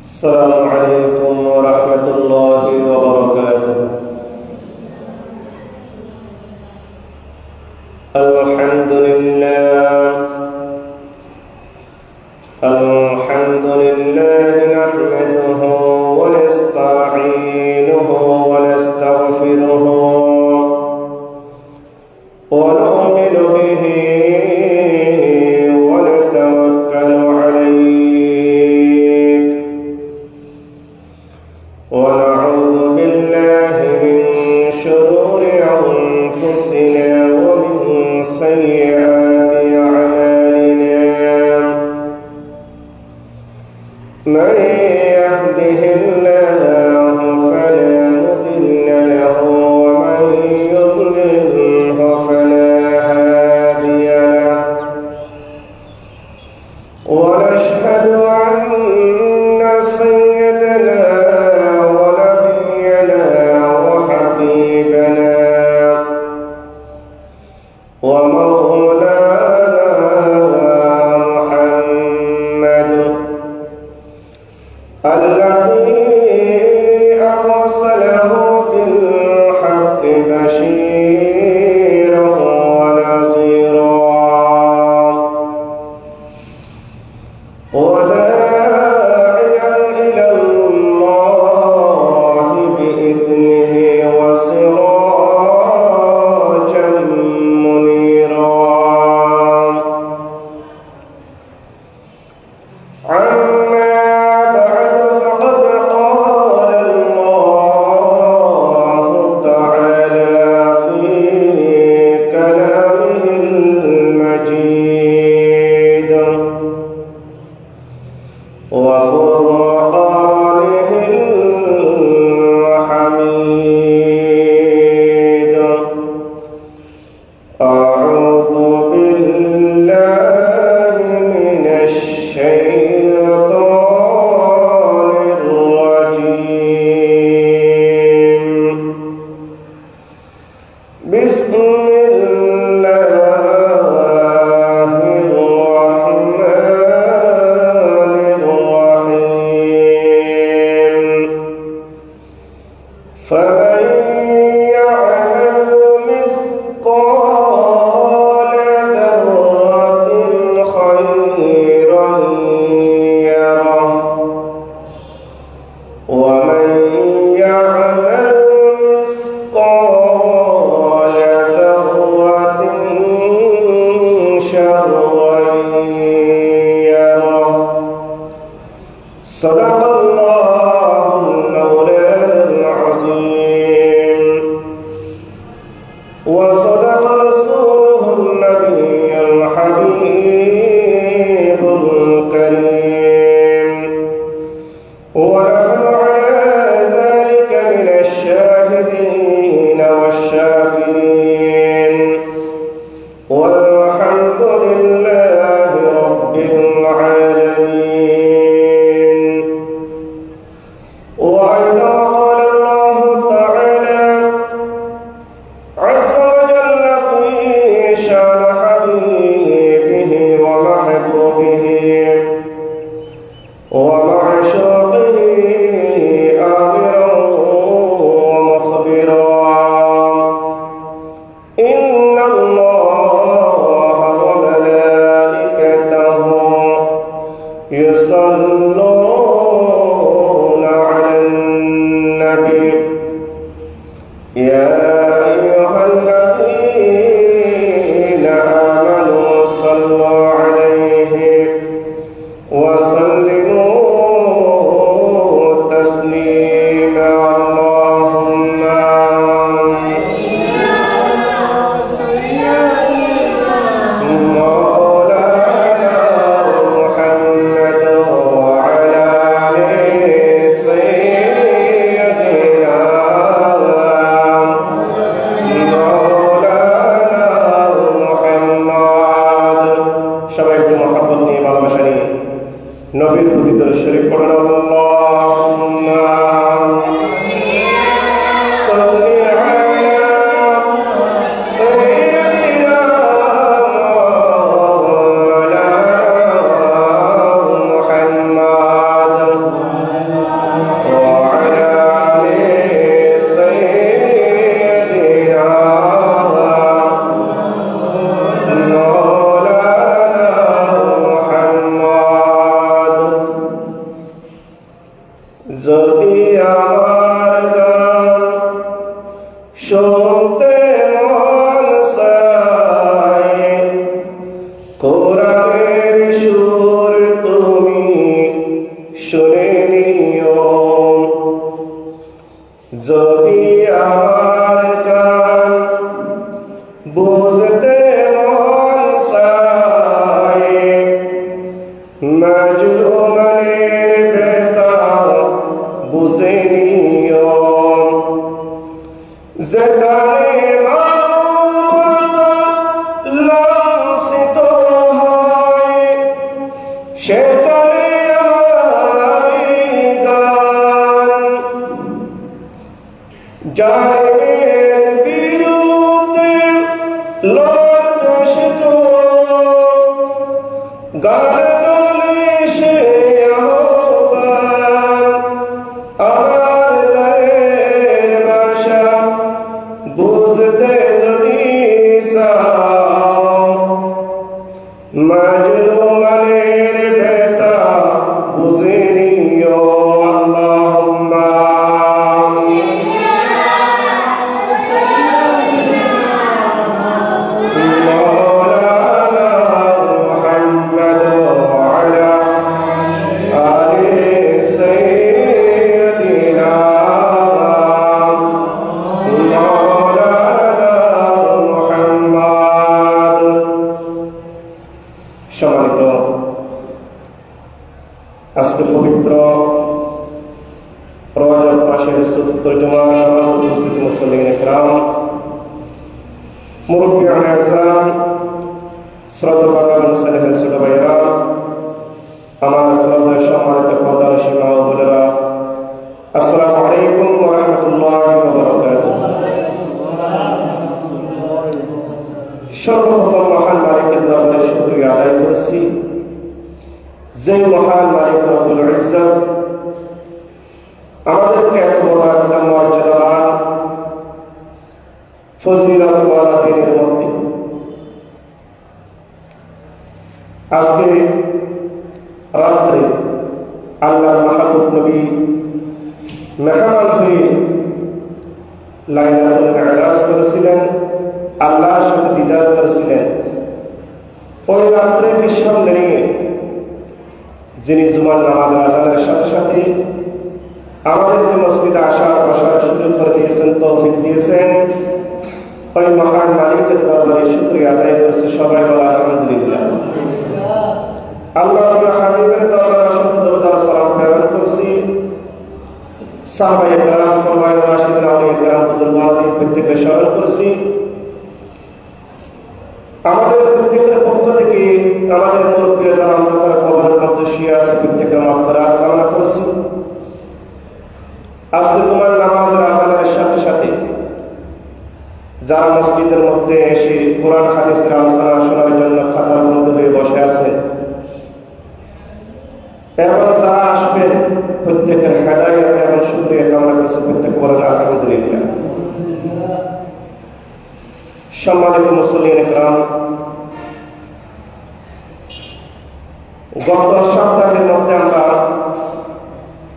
السلام عليكم ورحمة الله وبركاته. الحمد لله نحمده ونستعينه ونستغفره ونؤمن به ونتوكل عليه ونعوذ بالله من شرور أنفسنا ومن سيئات أعمالنا. من يهده الله فلا مضل له ومن يضلله فلا هادي له. ونشهد أن سيدنا ونبينا وحبيبنا ومولانا محمد الذي أرسله بالحق بشيرا ونذيرا وداعيا إلى الله بإذنه وسراجا منيرا. أما بعد فقد قال الله تعالى في كلامه المجيد وفرقانه الحميد. أعوذ بالله من الشيطان الرجيم. بسم الله الرحمن الرحيم. فمن يعمل مثقال ذرة خيرا يره ومن يعمل مثقال ذرة شرا يره. صدق الله المولانا العظيم وصدق رسوله النبي الحبيب الكريم. ونحن على ذلك من الشاهدين والشاكرين والحمد لله رب العالمين. وأيضا قال الله تعالى عز وجل في شأن حبيبه ومحبوبه ومعشوقه آمرا ومخبرا. إن الله وملائكته يصلون على النبي يا أيها الذين آمنوا صلوا عليه وسلموا تسليما. اللهم مولانا محمد وعلى آل سيدنا مولانا محمد. সবাই একটু মহব্বত নিয়ে ভালোবাসা নিয়ে নবীর প্রতি দরুদ শরীফ পড়েন। আল্লাহুম্মা সাল্লি আলা সাইয়্যিদিনা মাওলানা মুহাম্মদ মাজলুমের ব্যথা বুঝে নিও যেখানে মানবতা লাঞ্ছিত হয় সেখানে আমার গান জালিমের বিরুদ্ধে লড়তে শেখো গান গানে সে আহ্বান আমার গানের ভাষা বুঝতে যদি চাও মাজলুমের ব্যথা বুঝে নিও আল্লাহুম্মা সম্মানিত আজকে পবিত্র রজব মাসের চতুর্থ জুমার নামাজ উপস্থিত মুসল্লিন ইকরাম, মুরব্বিয়ান আযম, শ্রদ্ধাবান সালেহের ছোট ভাইয়েরা, আমার শ্রদ্ধেয় সম্মানিত প্রধানশী মা ও বোনেরা, আসসালামু আলাইকুম ওয়া রাহমাতুল্লাহি ওয়া বারাকাতুহু। সর্বপ্রথম মহান মালিকের দরবারে শুকরিয়া আদায় করছি, যে মহান মালিক রব্বুল ইজ্জত আমাদেরকে এত বড় একটা মর্যাদাবান ফজিলতওয়ালা দিনের মধ্যে আজকে রাত্রে আল্লাহর মাহবুব নবী মেহমান হয়ে লাইলাতুল মিরাজ করেছিলেন, আল্লাহর সাথে দিদার করেছিলেন। ওই রাত্রেকে সামনে নিয়ে যিনি জুমার নামাজের আজানের সাথে সাথে আমাদেরকে মসজিদে আসার বসার সুযোগ করে দিয়েছেন, তৌফিক দিয়েছেন, ওই মহান মালিকের দরবারে শুকরিয়া আদায় করছে। সবাই বলা আলহামদুলিল্লাহ। আল্লাহ হাবিবের দরবারে অসংখ্য দরুদ সালাম প্রেরণ করছি। সাহাবায়ে কেরাম, খোলাফায়ে রাশিদিন, আউলিয়া কেরাম, বুজুর্গান প্রত্যেককে স্মরণ করছি। আমাদের প্রত্যেকের পক্ষ থেকে আমাদের মুরব্বীরা যারা অন্ধকার কবরের মধ্যে শুয়ে আছে প্রত্যেকের মাগফিরাত কামনা করছি। আজকে জুমার নামাজের আজানের সাথে সাথে যারা মসজিদের মধ্যে এসে কোরআন হাদিসের আলোচনা শোনার জন্য কাতারবদ্ধ হয়ে বসে আছে এবং যারা আসবেন প্রত্যেকের হেদায়েত এবং শুকরিয়া কামনা করছি। প্রত্যেক বলেন আলহামদুলিল্লাহ। সম্মানিত মুসল্লিন ইকরাম, গত সপ্তাহের মধ্যে আমরা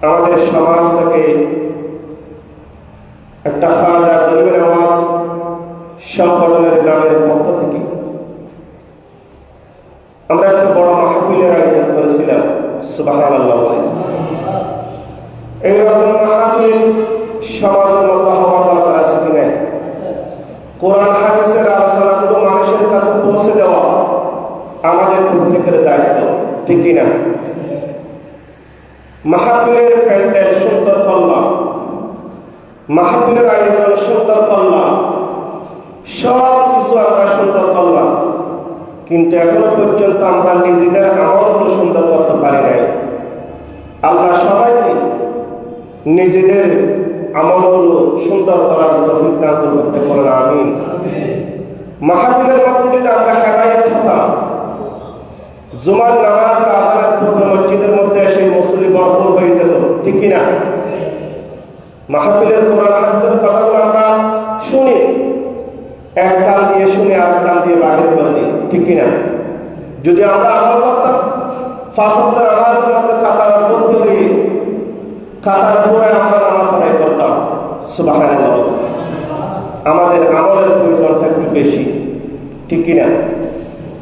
আমাদের সমাজ থেকে একটা খাজা গরিবের আওয়াজ সংগঠনের নামের পক্ষ থেকে আমরা একটা বড় মাহফিলের আয়োজন করেছিলাম। সুবহানাল্লাহ। এইরকম মাহফিল সমাজের মধ্যে হওয়ার দরকার আছে কি নাই? কোরআন হাদিসের আলোচনাগুলো মানুষের কাছে পৌঁছে দেওয়া আমাদের প্রত্যেকের দায়িত্ব, ঠিক কিনা? মাহফিলের প্যান্ডেল সুন্দর করলাম, মাহফিলের আয়োজন সুন্দর করলাম, সব কিছু আমরা সুন্দর করলাম, কিন্তু এখনো পর্যন্ত আমরা নিজেদের আমলগুলো সুন্দর করতে পারি নাই। আল্লাহ সবাইকে নিজেদের আমলগুলো সুন্দর করার তৌফিক দান করতে পারেন, আমিন। মাহফিলের মধ্যে যদি আমরা হেদায়েত হতাম, জুমার নামাজের আজানের পূর্বে মসজিদের মধ্যে এসে মুসল্লি ভরপুর হয়ে যেত, ঠিক কিনা? মাহফিলের কোরআন হাদিসের কথাগুলো আমরা শুনি, এক কান দিয়ে শুনে আর কান দিয়ে বাহির করে দিই, ঠিক কিনা? যদি আমরা আমল করতাম, পাঁচ ওয়াক্ত নামাজের মধ্যে কাতারবদ্ধ হয়ে কাতার পরে আমরা নামাজ আদায় করতাম, সুবহানাল্লাহ। আমাদের আমলের প্রয়োজনটা একটু বেশি, ঠিক কিনা?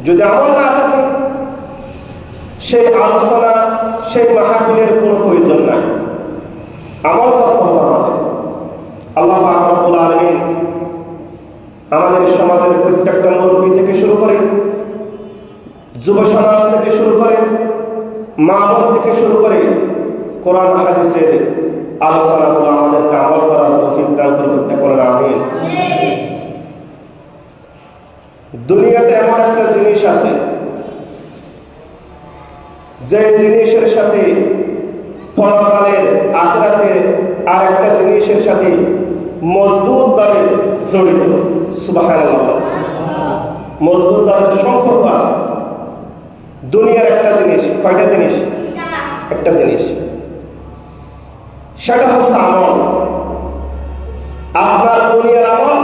যদি আমল না থাকে, সেই আলোচনা, সেই মাহফিলের কোনো প্রয়োজন নাই। আমল করতে হবে আমাদের। আল্লাহ পাক রব্বুল আলামিন আমাদের সমাজের প্রত্যেকটা মুরব্বী থেকে শুরু করে, যুব সমাজ থেকে শুরু করে, মা বোন থেকে শুরু করে কোরআন হাদিসের আলোচনাগুলো আমাদেরকে আমল করার তৌফিক দান করতে পারেন আমিন। দুনিয়াতে এমন একটা জিনিস আছে যে জিনিসের সাথে পরকালের আখিরাতের আর একটা জিনিসের সাথে মজবুত ভাবে জড়িত। সুবহানাল্লাহ, মজবুত ভাবে সম্পর্ক আছে। দুনিয়ার একটা জিনিস, কয়টা জিনিস? একটা জিনিস, সেটা হচ্ছে আমল। আপনার দুনিয়ার আমল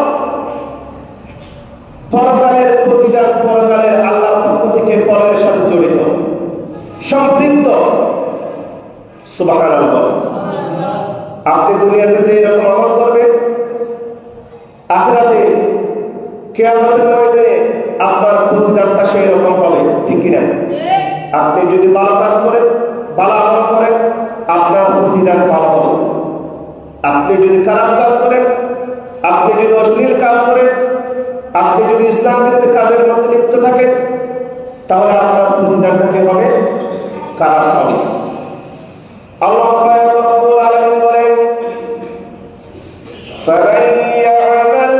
পরকালের প্রতিদান, পরকালের আল্লাহর পক্ষ থেকে পরের সাথে জড়িত, সম্পৃক্ত। সুবহানাল্লাহ। আপনি দুনিয়াতে যে এরকম আমল করবেন, আখিরাতে কিয়ামতের ময়দানে আপনার প্রতিদানটা সেই রকম হবে, ঠিক কিনা? আপনি যদি ভালো কাজ করেন, ভালো আমল করেন, আপনার প্রতিদান ভালো হবে। আপনি যদি খারাপ কাজ করেন, আপনি যদি অশ্লীল কাজ করেন, আপনি যদি ইসলাম বিরোধী কাজের মধ্যে লিপ্ত থাকেন, তাহলে আপনার প্রতিদানটা কি হবে? খারাপ হবে। আল্লাহ রাব্বুল আলামিন বলেন, ফামান ইয়া'মাল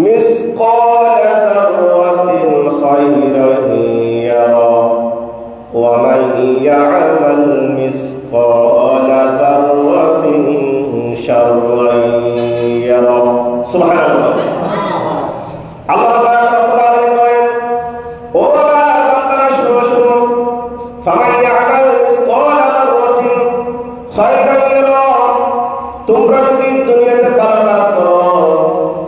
মিসকাল যাররাতিন খায়রান ইয়ারা ওয়া মান ইয়া'মাল মিসকাল যাররাতিন শাররান ইয়ারা। সুবহানাল্লাহ। আল্লাহ রাব্বুল আলামিন বলেন, ও বান্দারা শুনো শুনো, ফামান ইয়া'মাল মিসকাল যাররাতিন খায়রান ইয়ারা, তোমরা যদি দুনিয়াতে ভালো কাজ করো,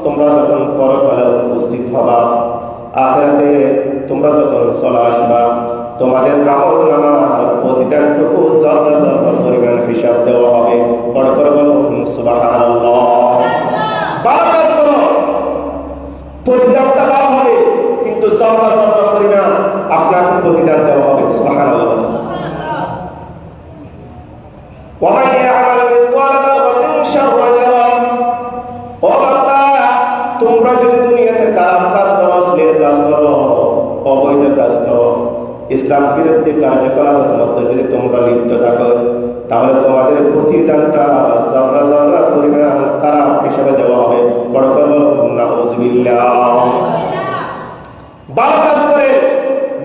তোমরা যখন পরকালে উপস্থিত হবা, আখিরাতে তোমরা যখন চলে আসবা, তোমাদের আমলনামার প্রতিদানটুকু জর্রা জর্রা পরিমাণ হিসাব দেওয়া হবে। বড় করে বলুন সুবহানাল্লাহ। ভালো কাজ করো, প্রতিদানটা ভালো হবে, কিন্তু জর্রা জর্রা পরিমাণ আপনাকে প্রতিদান দেওয়া হবে। সুবহানাল্লাহ। ওয়া মান ইয়া'মাল মিসকাল যাররাতিন শাররান ইয়ারা, ও বান্দা, তোমরা যদি দুনিয়াতে খারাপ কাজ করো, অশ্লীল কাজ করো, অবৈধ কাজ করো, ইসলাম বিরোধী কার্যকলাপের মধ্যে যদি তোমরা লিপ্ত থাকো, তাহলে তোমাদের প্রতিদানটা জর্রা জর্রা পরিমাণ খারাপ হিসেবে দেওয়া হবে। বড় করে বলুন নাউযুবিল্লাহ। ভালো কাজ করে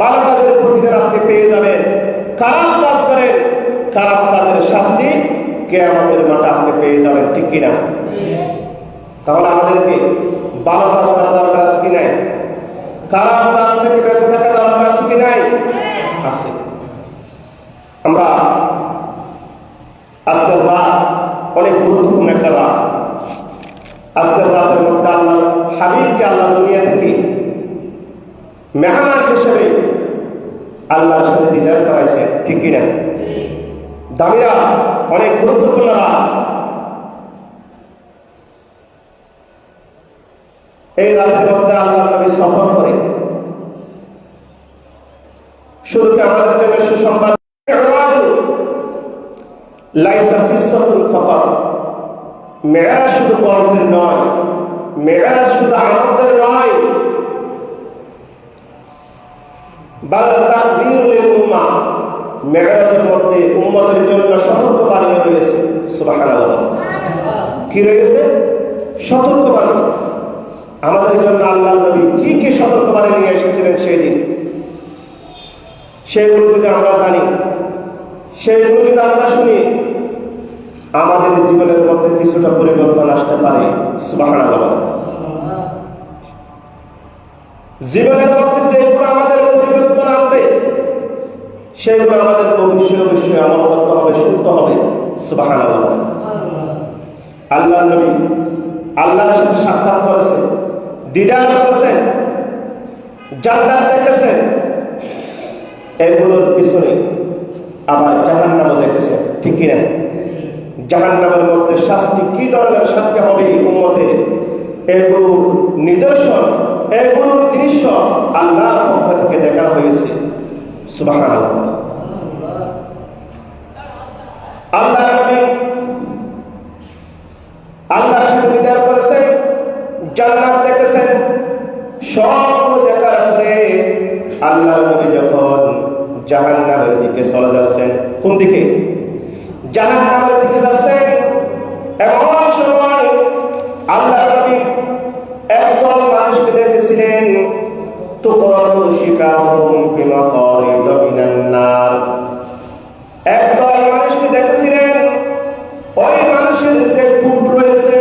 ভালো কাজের প্রতিদান আপনি পেয়ে যাবেন, খারাপ কাজ করে খারাপ কাজের শাস্তি কিয়ামতের মাঠে আপনি পেয়ে যাবেন, ঠিক কিনা? তাহলে আমাদেরকে ভালো কাজ করা দরকার আছে কি নাই? খারাপ কাজ থেকে বেঁচে থাকা দরকার আছে কি নাই? আছে। আমরা আজকের রাত অনেক গুরুত্বপূর্ণ একটা রাত। আজকের রাতের মধ্যে আল্লাহ হাবিবকে আল্লাহ দুনিয়া থেকে মেহমান হিসেবে আল্লাহর সাথে দিদার করাইছে, ঠিক কিনা? দামিরা অনেক গুরুত্বপূর্ণ রাত। এই রাতের মধ্যে আল্লাহ নবী সফর করে। শুরুতে আমাদের জন্য সুসংবাদ, লাইসা ফিসসাতুল ফাকাত, মেরাজ শুধু গর্বের নয়, মেরাজ শুধু আনন্দের নয়, বাল তাহযীরুল লিল উম্মাহ, মেরাজের মধ্যে উম্মতের জন্য সতর্কবাণী রয়েছে। সুবহানাল্লাহ। কি রয়েছে? সতর্কবাণী। আমাদের জন্য আল্লাহ নবী কি কি সতর্কবাণী নিয়ে এসেছিলেন সেই দিন, সেগুলো যদি আমরা জানি, সেগুলো যদি আমরা শুনি, আমাদের জীবনের মধ্যে কিছুটা পরিবর্তন আসতে পারে। সুবহানাল্লাহ। জীবনের মধ্যে যেগুলো আমাদের পরিবর্তন আনবে, সেগুলো আমাদের অবশ্যই অবশ্যই আমল করতে হবে, শুনতে হবে। সুবহানাল্লাহ। আল্লাহ নবী আল্লাহর সাথে সাক্ষাৎ করেছেন, দিদার করেছেন, জান্নাত দেখেছেন, এগুলোর পিছনে আবার জাহান্নামও দেখেছেন, ঠিক কিনা? জাহান্নামের মধ্যে শাস্তি, কি ধরনের শাস্তি হবে উম্মতের, এগুলোর নিদর্শন, এগুলোর দৃশ্য আল্লাহর পক্ষ থেকে দেখা হয়েছে। সুবহানাল্লাহ। আল্লাহ নবী আল্লাহর সাথে দিদার করেছেন, জান্নাত দেখেছেন। সব দেখার পরে আল্লাহ নবী যখন জাহান্নামের দিকে চলে যাচ্ছেন। কোন দিকে? জাহান্নামের দিকে যাচ্ছেন। এমন সময় আল্লাহ নবী একদল মানুষকে দেখেছিলেন, তুকরাতু শিফাহুম বিমাকারিদ মিনান নার। একদল মানুষকে দেখেছিলেন, ওই মানুষের যে টুট রয়েছে,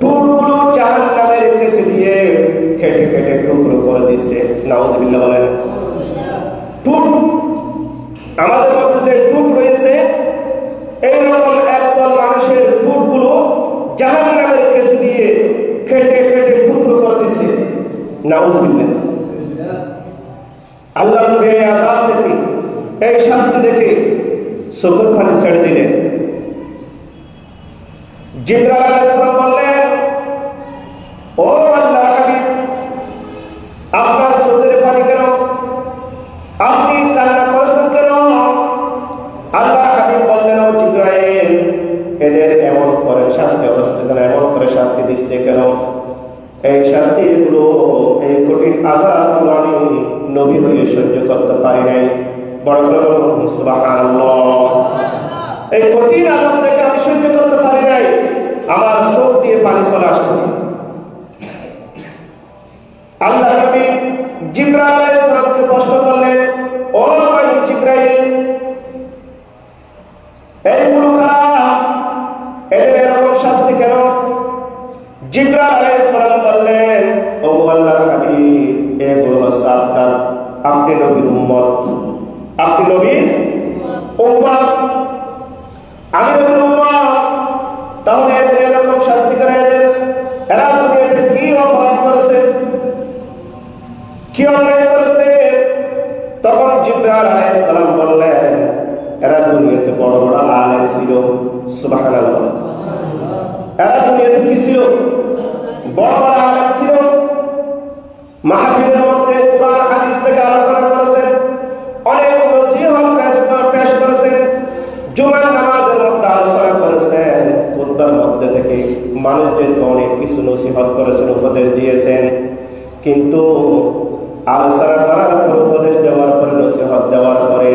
টুটগুলো জাহান্নামের কেসে দিয়ে কেটে কেটে টুকরো করে দিচ্ছে। নাউযুবিল্লাহ বলেন। টুট, আমাদের মধ্যে যে টুট রয়েছে, এইরকম একদল মানুষের টুটগুলো জাহান্নামের কেসে দিয়ে কেটে কেটে টুকরো করে দিচ্ছে। নাউযুবিল্লাহ। আল্লাহ নবী এই আযাব দেখে, এই শাস্তি দেখে চোখের পানি ছেড়ে দিলেন। জিবরাইল আলাইহিস সালাম বললেন, ও আল্লাহর হাবিব, আপনার চোখের পানি কেন? আপনি কান্না করেছেন কেন? আল্লাহর হাবিব বললেন, ও জিবরাইল, এদের এমন করে শাস্তি হচ্ছে কেন? এমন করে শাস্তি দিচ্ছে কেন? এই শাস্তিগুলো, এই কঠিন আযাবগুলো আমি নবী হয়ে সহ্য করতে পারি নাই। বড় করে বলুন সুবহানাল্লাহ। এই কঠিন আযাব থেকে আমি সহ্য করতে পারি নাই, আমার চোখ দিয়ে পানি চলে আসতেছে। আল্লাহ নবী জিবরাইল আলাইহিস সালামকে প্রশ্ন করলেন, ও ভাই জিবরাইল, এইগুলো কারা? এদের এরকম শাস্তি কেন? জিবরাইল আলাইহিস সালাম বললেন, ও আল্লাহর হাবিব, এগুলো হচ্ছে আপনি নবীর উম্মত, আপনি নবীর উম্মত, আমি নবীর উম্মত। তাহলে এদের এরকম শাস্তি করে? এরা দুনিয়াতে কি অপরাধ করেছে, কি অন্যায় করেছে? তখন জিবরাইল আলাইহিস সালাম বললেন, এরা দুনিয়াতে বড় বড় আলেম ছিল। সুবহানাল্লাহ। এরা দুনিয়াতে কি ছিল? বড় বড় আলেম ছিল। মাহফিলের মধ্যে কোরআন হাদিস থেকে আলোচনা করেছেন, অনেক নসিহত পেশ করেছেন, জুমার নামাজের মধ্যে আলোচনা করেছেন, খুতবার মধ্যে থেকে মানুষদেরকে অনেক কিছু নসিহত করেছেন, উপদেশ দিয়েছেন। কিন্তু আলোচনা করার পর, উপদেশ দেওয়ার পরে, নসিহত দেওয়ার পরে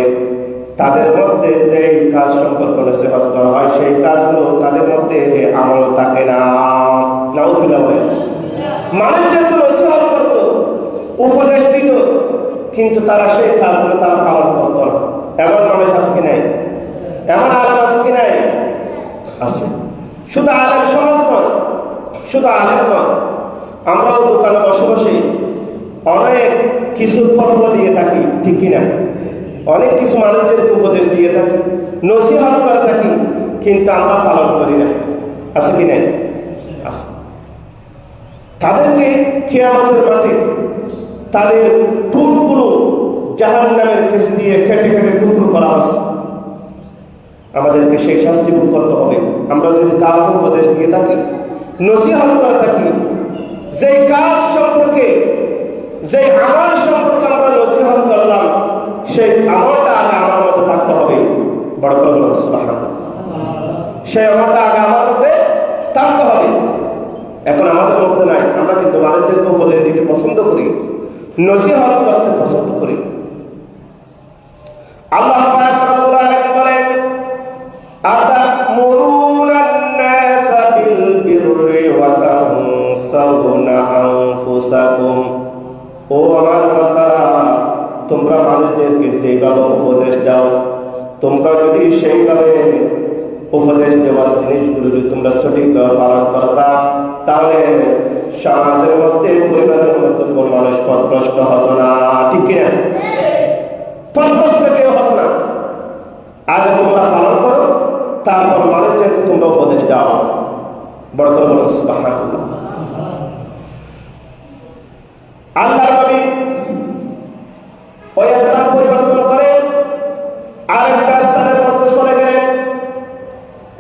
তাদের মধ্যে যে কাজ সম্পর্কে নসিহত করা হয়, সেই কাজগুলো তাদের মধ্যে আমল থাকে না। নাউযুবিল্লাহ। মানুষদেরকে নসিহত করত, উপদেশ দিত, কিন্তু তারা সেই কাজগুলো তারা পালন করত না। এমন মানুষ আছে কি নাই? এমন আলেম আছে কি নাই? আছে। শুধু আলেম সমাজ নয়, শুধু আলেম নয়, আমরাও দোকানে বসে বসে অনেক কিছু ফতোয়া দিয়ে থাকি, ঠিক কিনা? অনেক কিছু মানুষদেরকে উপদেশ দিয়ে থাকি, নসিহত করে থাকি, কিন্তু আমরা পালন করি না। আছে কি নাই? আছে। তাদেরকে কিয়ামতের মাঠে তাদের টুকগুলো জাহান্নামের কেসে দিয়ে কেটে কেটে টুকরো করা হচ্ছে। আমাদেরকে সেই শাস্তি ভোগ করতে হবে। আমরা যদি কাউকে উপদেশ দিয়ে থাকি, নসিহত করে থাকি, যে কাজ সম্পর্কে, যে আমল সম্পর্কে আমরা নসিহত করলাম, সেই আমলটা আগে আমার মধ্যে থাকতে হবে। বড় করে বলুন সুবহানাল্লাহ। সেই আমলটা আগে আমার মধ্যে থাকতে হবে। এখন আমাদের মধ্যে নাই। আমরা কিন্তু মানুষদেরকে উপদেশ দিতে পছন্দ করি, নসিহত করতে পছন্দ করি। আল্লাহ পাক রব্বুল আলামিন বলেন, আতা'মুরুনান নাসা বিল বিররি ওয়া তানসাউনা আনফুসাকুম। ও আমার বান্দারা, তোমরা মানুষদেরকে যেভাবে উপদেশ দাও, তোমরা যদি সেইভাবে উপদেশ দেওয়ার জিনিসগুলো যদি তোমরা সঠিকভাবে পালন করতা, তাহলে সমাজের মধ্যে, পরিবারের মধ্যে কোন মানুষ পথভ্রষ্ট হতো না, ঠিক কিনা? পথভ্রষ্ট কেউ হতো না। আগে তোমরা পালন করো, তারপর মানুষদেরকে তোমরা উপদেশ দাও। বড় করে বলুন সুবহানাল্লাহ। আল্লাহ নবী ওই স্থান পরিবর্তন করে আরেকটা স্থানের মধ্যে চলে গেলেন।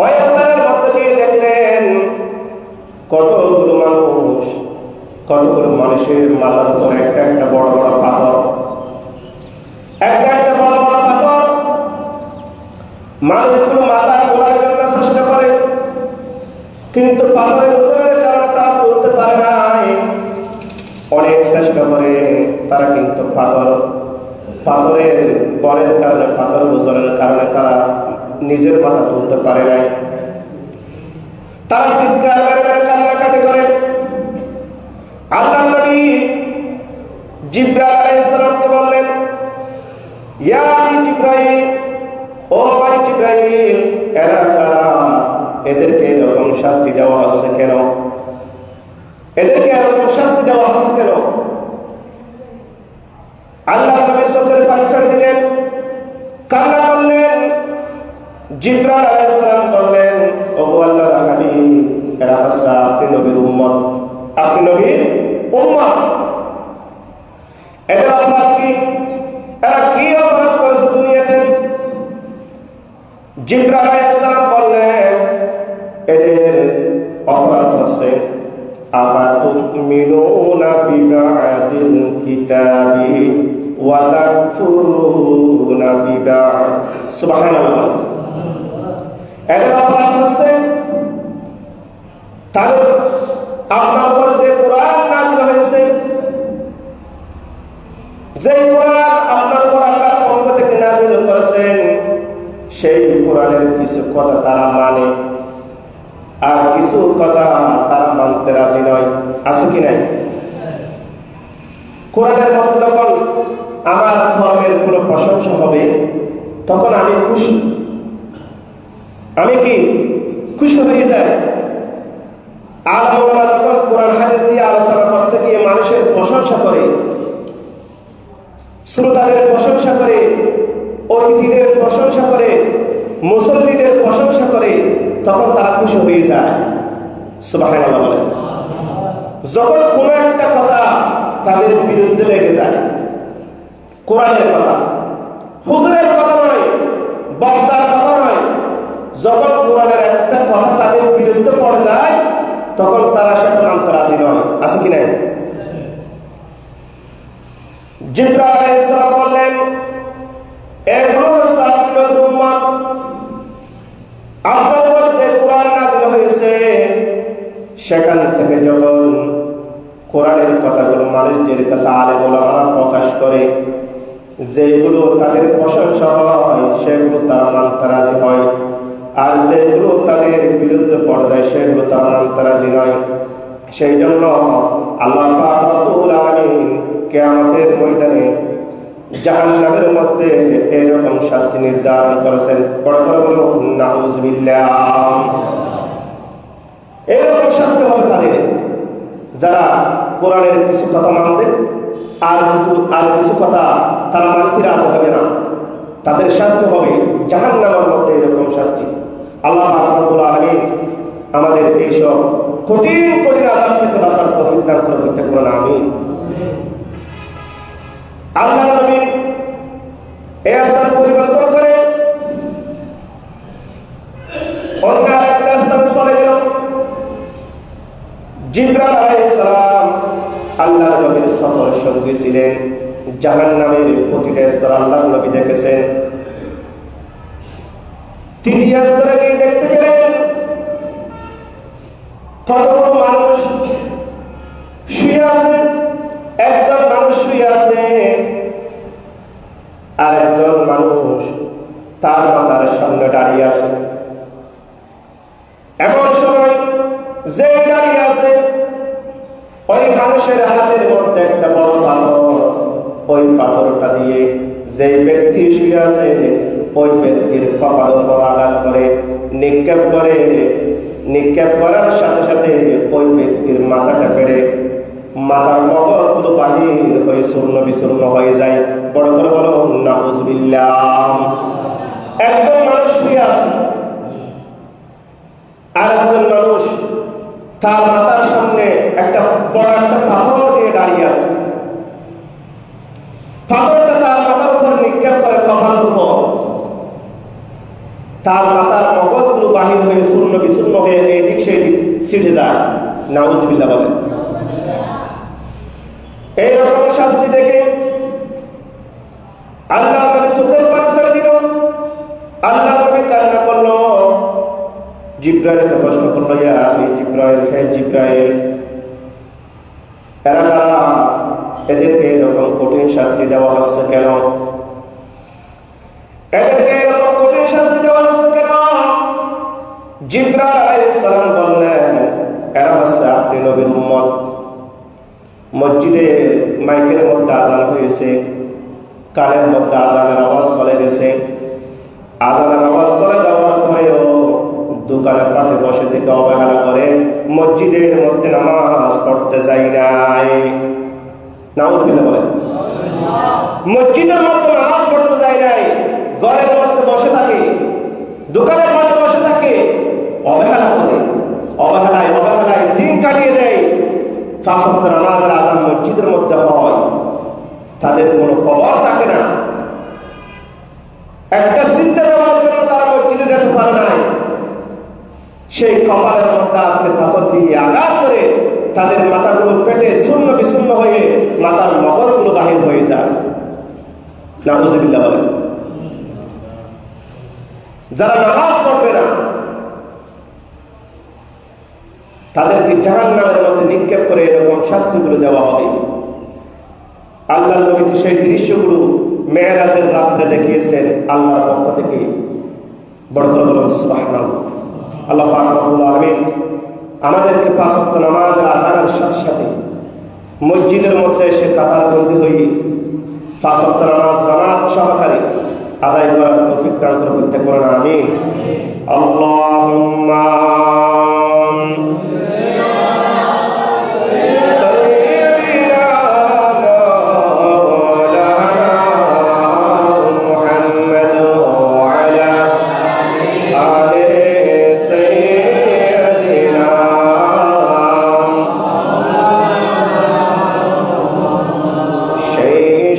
ওই স্থানের মধ্যে গিয়ে দেখলেন কতগুলো মানুষ, কতগুলো মানুষের মাথার উপরে একটা একটা বড় বড় পাথর, একটা একটা বড় বড় পাথর। মানুষগুলো মাথা তোলার জন্য চেষ্টা করে, কিন্তু পাথরের ওজনের কারণে তারা তুলতে পারে নাই। অনেক চেষ্টা করে তারা কিন্তু পাথর পাথরের বরের কারণে, পাথর ওজনের কারণে তারা নিজের মাথা তুলতে পারে নাই। তারা চিৎকার মেরে মেরে কান্নাকাটি করে। আল্লাহর নবী জিবরাইল আলাইহিস সালামকে বললেন, ইয়া জিবরাইল, ও ভাই জিবরাইল, এরা কারা? এদেরকে এরকম শাস্তি দেওয়া হচ্ছে কেন? এদেরকে এরকম শাস্তি দেওয়া হচ্ছে কেন? আল্লাহ নবী চোখের পানি ছেড়ে দিলেন, কান্না করলেন। জিবরাইল আলাইহিস সালাম বললেন, ও আল্লাহর হাবিব, এরা হচ্ছে আপনি নবীর উম্মত, আপনি নবীর উম্মত। এদের অপরাধ কি? এরা কি অপরাধ করেছে দুনিয়াতে? জিবরাইল আলাইহিস সালাম বললেন, এদের অপরাধ হচ্ছে আফাতুমিনুনা বিবা'দিল কিতাবি ওয়া তাকফুরুনা বিবা'দ। সুবহানাল্লাহ। এদের অপরাধ হচ্ছে তাদের আপনার উপর যে কোরআন নাযিল হয়েছে, যে কোরআন আপনার উপর আল্লাহর পক্ষ থেকে নাযিল করেছেন, সেই কোরআনের কিছু কথা তারা মানে, আর কিছু কথা তারা মানতে রাজি নয়। আছে কি নাই? কোরআনের মধ্যে যখন আমার ধর্মের কোনো প্রশংসা হবে, তখন আমি খুশি। আমি কি খুশি হয়ে যাই। আর ওলামা যখন কোরআন হাদিস দিয়ে আলোচনা করতে গিয়ে মানুষের প্রশংসা করে, শ্রোতাদের প্রশংসা করে, অতিথিদের প্রশংসা করে, মুসল্লিদের প্রশংসা করে, তখন তারা খুশি হয়ে যায়। সুবহানাল্লাহ বলে। যখন কোন একটা কথা তাদের বিরুদ্ধে লেগে যায়, কোরআনের কথা, হুজুরের কথা নয়, বক্তার কথা নয়, যখন কোরআনের একটা কথা তাদের বিরুদ্ধে পড়ে যায়, তখন তারা সেটা মানতে রাজি নয়। আছে কি নাই? জিবরাইল আলাইহিস সালাম বললেন, এগুলো হচ্ছে আপনার উম্মত, আপনার উপর যে কোরআন নাযিল হয়েছে, সেখান থেকে যখন কোরআনের কথাগুলো মানুষদের কাছে আলেম ওলামারা প্রকাশ করে, যেগুলো তাদের প্রশংসা হয় সেগুলো তারা মানতে রাজি হয়, আর যেগুলো তাদের বিরুদ্ধে পর্যায়ে সেগুলো তারা মানতে রাজি নয়। সেই জন্য আল্লাহ পাক রব্বুল আলামিন কিয়ামতের ময়দানে জাহান্নামের মধ্যে এরকম শাস্তি নির্ধারণ করেছেন। বড় করে বলো নাউযুবিল্লাহ। এরকম শাস্তি হবে তাদের, যারা কোরআনের কিছু কথা মানবে আর কিছু কথা তারা মানতে রাজি হবে না, তাদের শাস্তি হবে জাহান্নামের মধ্যে এরকম শাস্তি। আল্লাহ পাক রব্বুল আলামিন আমাদের এইসব কঠিন কঠিন আযাব থেকে বাঁচার তৌফিক দান করে করতে পারেন। আমিন। আল্লাহ নবী এই স্থান পরিবর্তন করে অন্য আরেকটা স্থানে চলে গেল। জিবরাইল আলাইহিস সালাম আল্লাহর নবীর সফর সঙ্গী ছিলেন। জাহান্নামের প্রতিটা স্তর আল্লাহর নবী দেখেছেন। তৃতীয় স্তরে গিয়ে দেখতে পেলেন কতগুলো মানুষ শুয়ে আছে। একজন মানুষ শুয়ে আছে, আর একজন মানুষ তার মাথার সামনে দাঁড়িয়ে আছে। এমন সময় যে দাঁড়িয়ে আছে, ওই মানুষের হাতের মধ্যে একটা বড় পাথর, ওই পাথরটা দিয়ে যে ব্যক্তি শুয়ে আছে ওই ব্যক্তির কপাল উপর আঘাত করে নিক্ষেপ করার সাথে সাথে ওই ব্যক্তির মাথাটা পেড়ে মাথার মগজগুলো বাহির হয়ে চূর্ণ বিচূর্ণ হয়ে যায়। বড় করে বলো নাউযুবিল্লাহ। একজন মানুষ শুয়ে আছে, আর একজন মানুষ তার মাথার সামনে একটা বড় একটা পাথর নিয়ে দাঁড়িয়ে আছে। পাথরটা তার মাথার উপর নিক্ষেপ করে কপালের উপর, তার মাথার মগজগুলো বাহির হয়ে চূর্ণ বিচূর্ণ হয়ে এদিক সেদিক ছিটে যায়। নাউযুবিল্লাহ বলেন। এইরকম শাস্তি দেখে আল্লাহ নবী চোখের পানি ছেড়ে দিল। আল্লাহ নবী কান্না করলো। জিবরাইলকে প্রশ্ন করলো, ইয়া আখি জিবরাইল, হে জিবরাইল, এরা কারা? এদেরকে এরকম কঠিন শাস্তি দেওয়া হচ্ছে কেন? এদেরকে এরকম কঠিন শাস্তি দেওয়া হচ্ছে কেন? জিবরাইল আলাইহিস সালাম বললেন, এরা হচ্ছে আপনি নবীর উম্মত। মসজিদে মাইকের মধ্যে আজান হয়েছে, কানের মধ্যে আজানের আওয়াজ চলে গেছে। আজানের আওয়াজ চলে যাওয়ার পরেও দোকানের পাশে বসে থেকে অবহেলা করে মসজিদের মধ্যে নামাজ পড়তে যাই নাই। নাউজুবিল্লাহ বলেন। মসজিদের মধ্যে নামাজ পড়তে যায় নাই, ঘরের মধ্যে বসে থাকে, দোকানের মধ্যে বসে থাকে, অবহেলা করে, অবহেলায় দিন কাটিয়ে দেয়। 5 ওয়াক্ত নামাজের আযান মসজিদের মধ্যে হয়, তাদের কোনো খবর থাকে না। একটা সিজদা দেওয়ার জন্য তারা মসজিদে যেতে পারে নাই। সেই কপালের মধ্যে আজকে পাথর দিয়ে আঘাত করে তাদের মাথাগুলো পেটে শূন্য বিশূন্য হয়ে মাথার মগজগুলো বাহির হয়ে যায়। নাউজুবিল্লাহ বলেন। যারা নামাজ পড়বে না তাদেরকে জাহান্নামের মধ্যে নিক্ষেপ করে এরকম শাস্তিগুলো দেওয়া হবে। আল্লাহর নবী সেই দৃশ্যগুলো মেরাজের রাত্রে দেখিয়েছেন আল্লাহর পক্ষ থেকে। বড় করে বলুন সুবহানাল্লাহ। আল্লাহ পাক রব্বুল আলামিন আমাদেরকে 5 ওয়াক্ত নামাজের আযানের সাথে সাথে মসজিদের মধ্যে এসে কাতারবন্দি হয়ে 5 ওয়াক্ত নামাজ জামাত সহকারে আদায় করার তৌফিক দান করুন প্রত্যেক বলেন আমিন। আল্লাহুম্মা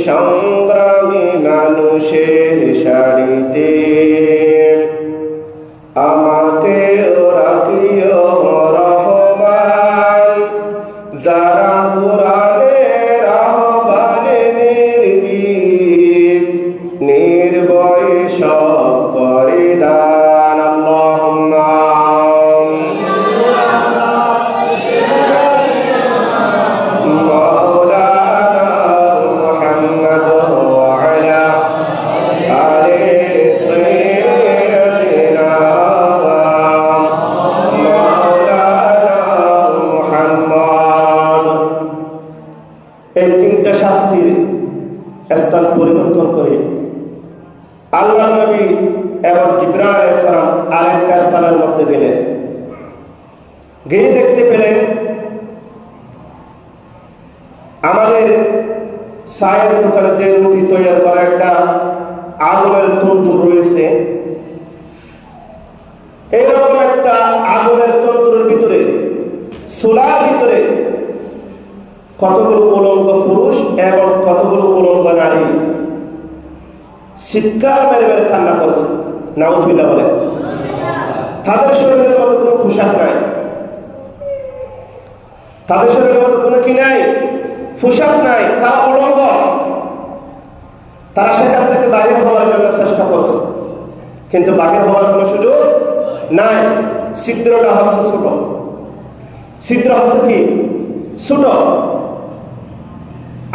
সংগ্রামী মানুষের সারিতে আমাকে রাখিও রহমান, যারা কুরআনের আহ্বানে নির্ভীক নির্ভয় সব করে দান। আল্লাহুম্মা এই 3টা শাস্তির স্থান পরিবর্তন করে আল্লাহ নবী এবং জিবরাইল আলাইহিস সালাম আরেকটা স্থানের মধ্যে গেলেন। গিয়ে দেখতে পেলেন আমাদের চায়ের দোকানে যে রুটি তৈরি করা একটা আগুনের তন্দুর রয়েছে, এইরকম একটা আগুনের তন্দুরের ভিতরে, চুলার ভিতরে কতগুলো উলঙ্গ পুরুষ এবং কতগুলো উলঙ্গ নারী চিৎকার মেরে মেরে কান্না করছে। নাউজুবিল্লাহ বলে। তাদের শরীরের মধ্যে কোনো পোশাক নাই, তাদের শরীরের মধ্যে কোনো কি নাই, পোশাক নাই, তারা উলঙ্গ। তারা সেখান থেকে বাহির হওয়ার জন্য চেষ্টা করছে, কিন্তু বাহির হওয়ার কোনো সুযোগ নাই। ছিদ্রটা হচ্ছে ছোট, ছিদ্র হচ্ছে কি ছোট।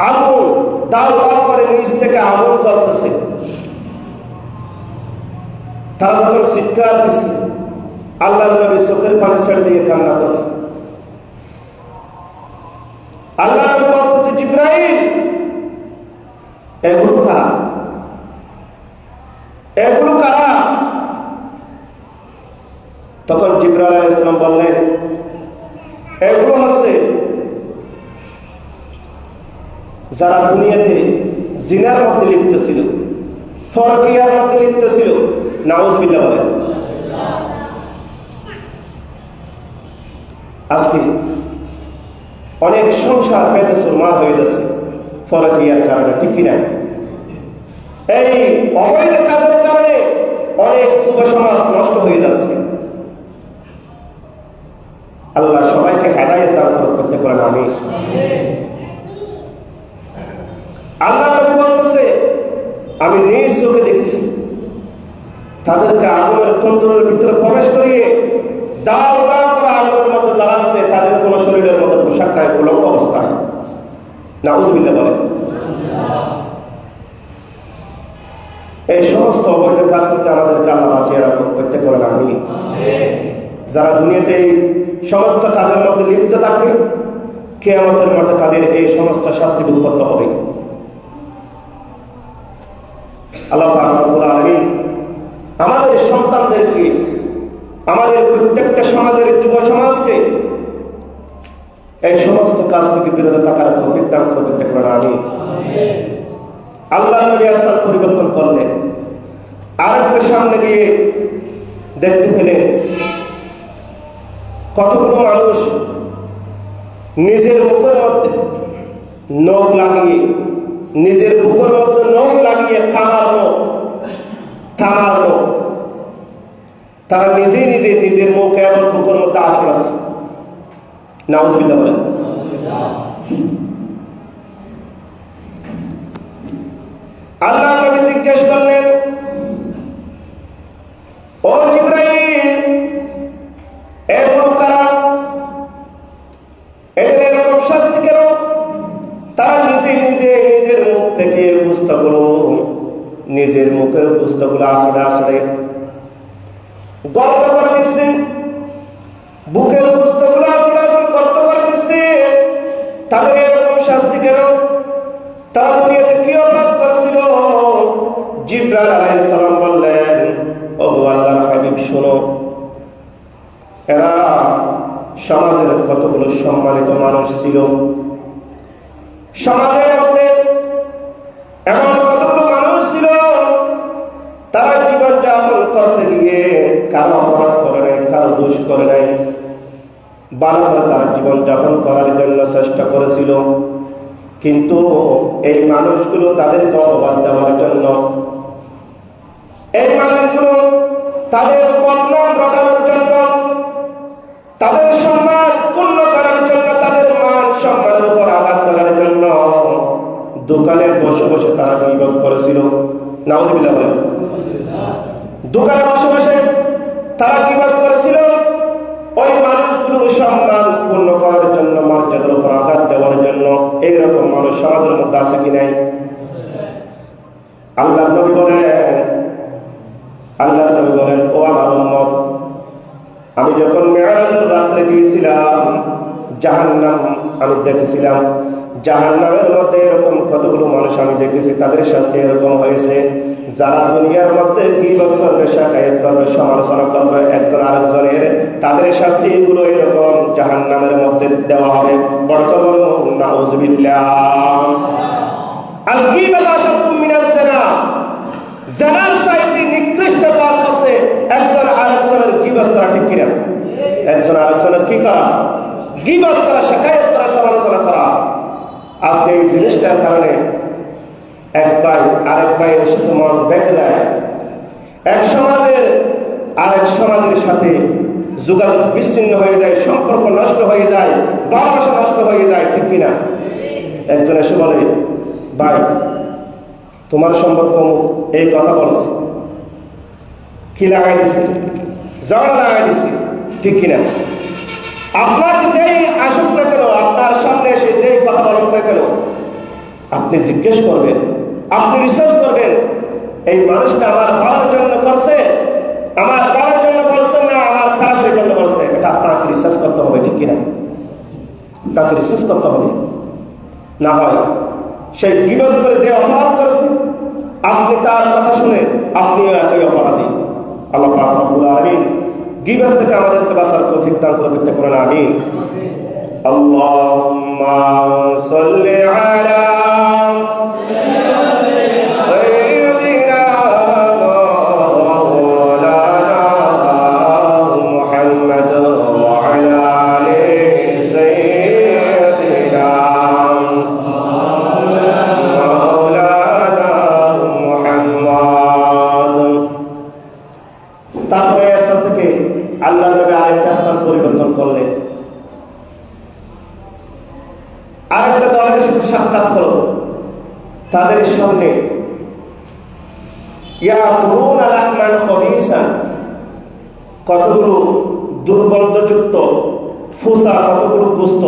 আগুন দাও দাও করে নিচ থেকে আগুন জ্বলতেছে। তারা যখন চিৎকার দিচ্ছে, আল্লাহর নবী চোখের পানি ছেড়ে দিয়ে কান্না করছে। আল্লাহ নবী বলতেছে, জিবরাইল এগুলো কারা, এগুলো কারা? তখন জিবরাইল আলাইহিস সালাম বললেন, এগুলো হচ্ছে যারা দুনিয়াতে জিনার মধ্যে লিপ্ত ছিল, ফরকিয়ার মধ্যে লিপ্ত ছিল। নাউজুবিল্লাহ বলেন। আজকে অনেক সংসার পেটে সুরমার হয়ে যাচ্ছে ফরকিয়ার কারণে, ঠিক কিনা? এই অবৈধ কাজের কারণে অনেক যুব সমাজ নষ্ট হয়ে যাচ্ছে। আল্লাহ সবাইকে হেদায়েত দান করতে পারেন আমিন। আল্লাহ নবী বলতেছে, আমি নিজ চোখে দেখেছি তাদেরকে আগুনের তন্দুরের ভিতরে প্রবেশ করিয়ে দাও দাও করে আগুনের মধ্যে জ্বালাচ্ছে। তাদের কোনো শরীরের মধ্যে পোশাক নাই, উলঙ্গ অবস্থায়। নাউজুবিল্লাহ বলে। এই সমস্ত অবৈধ কাজ থেকে আমাদেরকে আল্লাহ বাঁচিয়ে রাখুন, প্রত্যেক করেন আমিন। যারা দুনিয়াতে এই সমস্ত কাজের মধ্যে লিপ্ত থাকবে, কিয়ামতের মাঠে তাদের এই সমস্ত শাস্তি ভোগ করতে হবে। আল্লাহ পাক রব্বুল আলামিন আমাদের সন্তানদেরকে, আমাদের প্রত্যেকটা সমাজের যুব সমাজকে এই সমস্ত কাজ থেকে বিরত থাকার তৌফিক দান করে, প্রত্যেক করেন আমিন। আল্লাহ নবী স্থান পরিবর্তন করলেন, আরেকটু সামনে গিয়ে দেখতে পেলেন কতগুলো মানুষ নিজের মুখের মধ্যে নখ লাগিয়ে, নিজের বুকের মধ্যে নখ লাগিয়ে থামার নখ, তারা নিজে নিজে নিজের মুখ এবং বুকের মধ্যে আসল আসছে। নাউজুবিল্লাহ বলেন। আল্লাহ নবী জিজ্ঞেস করলেন, ও জিবরাইল, এরকম কারা, এদের এরকম শাস্তি কেন? তারা নিজে নিজে নিজের মুখ থেকে পুস্তকগুলো, নিজের মুখের পুস্তকগুলো আসলে আসলে গর্ত করে দিচ্ছে, বুকের পুস্তকগুলো আসলে আসলে গর্ত করে দিচ্ছে। তাদের এরকম শাস্তি কেন? তারা দুনিয়াতে কি অপরাধ করেছিল? জিবরাইল আলাইহিস সালাম বললেন, ও আল্লাহর হাবিব শোনো, এরা সমাজের কতগুলো সম্মানিত মানুষ ছিল, সমাজের মধ্যে এমন কতগুলো মানুষ ছিল, তারা জীবন যাপন করতে গিয়ে কারো অপরাধ করে নাই, কারো দোষ করে নাই, ভালো করে তারা জীবন যাপন করার জন্য চেষ্টা করেছিল। কিন্তু এই মানুষগুলো তাদেরকে অপবাদ দেওয়ার জন্য, এই মানুষগুলো তাদের বদনাম রটানোর জন্য, তাদের সম্মান পূর্ণ করার জন্য, তাদের মান সম্মানের উপর আঘাত করার জন্য দোকানে বসে বসে তারা গীবত করেছিল। নাউজুবিল্লাহ বলেন। দোকানে বসে বসে তারা গীবত করেছিল ওই মানুষগুলোর সম্মান পূর্ণ করার জন্য, মর্যাদার উপর আঘাত দেওয়ার জন্য। এইরকম মানুষ সমাজের মধ্যে আছে কি নাই? আল্লাহ নবী বলেন, ও আমার উম্মত, আমি যখন মেরাজের রাত্রে গিয়েছিলাম, জাহান্নাম আমি দেখেছিলাম, জাহান্নামের মধ্যে এরকম কতগুলো মানুষ আমি দেখেছি, তাদের শাস্তি এরকম হয়েছে। যারা দুনিয়ার মধ্যে গীবত করবে, শাকায়াত করবে, সমালোচনা করবে একজন আরেকজনের, তাদের শাস্তি এগুলো এরকম জাহান্নামের মধ্যে দেওয়া হবে। বর্তমান নাউজুবিল্লাহ। আল গীবাত আশাদ্দু মিনাজ জিনা, জিনার চাইতে নিকৃষ্ট কাজ আছে একজন আরেকজনের গীবত করা, ঠিক কিনা? একজন আরেকজনের কি করা? গীবত করা, শাকায়াত করা, সমালোচনা করা। আজকে এই জিনিসটার কারণে এক ভাই আরেক ভাইয়ের সাথে মন বেঁধে যায়, এক সমাজের আরেক সমাজের সাথে যোগাযোগ বিচ্ছিন্ন হয়ে যায়, সম্পর্ক নষ্ট হয়ে যায়, ভালোবাসা নষ্ট হয়ে যায়, ঠিক কিনা? একজন এসে বলে, ভাই তোমার সম্পর্ক এই কথা বলছে, কি লাগাই দিচ্ছে? ঝগড়া লাগাই দিচ্ছে, ঠিক কিনা? আপনার যেই আসুক না কেন, আপনার সামনে এসে যেই কথা বলুক না কেন, আপনি জিজ্ঞেস করবেন, আপনি রিসার্চ করবেন, এই মানুষটা আমার ভালোর জন্য করছে, আমার ভালোর জন্য বলছে না আমার খারাপের জন্য বলছে। এটা আপনাকে রিসার্চ করতে হবে, ঠিক কিনা? তাকে রিসার্চ করতে হবে। না হয় সেই গীবত করে যে অপরাধ করেছে, আপনি তার কথা শুনে আপনিও একই অপরাধী। আল্লাহ পাক রব্বুল আলামিন গীবত থেকে আমাদেরকে বাঁচার তৌফিক দান করতে পারেন, আমিন। আল্লাহুম্মা সাল্লি আলা সাইয়্যিদিনা মাওলানা মুহাম্মদ ওয়া আলা আলি সাইয়্যিদিনা মাওলানা মুহাম্মদ। তারপরে স্থান থেকে আল্লাহ নবী আরেকটা স্থান পরিবর্তন করলেন, আরেকটা দলের সাথে সাক্ষাৎ হলো। তাদের সামনে ইয়াকুলুনা লাহমান খাবিসা, কতগুলো দুর্গন্ধযুক্ত ফুসা, কতগুলো গোস্ত,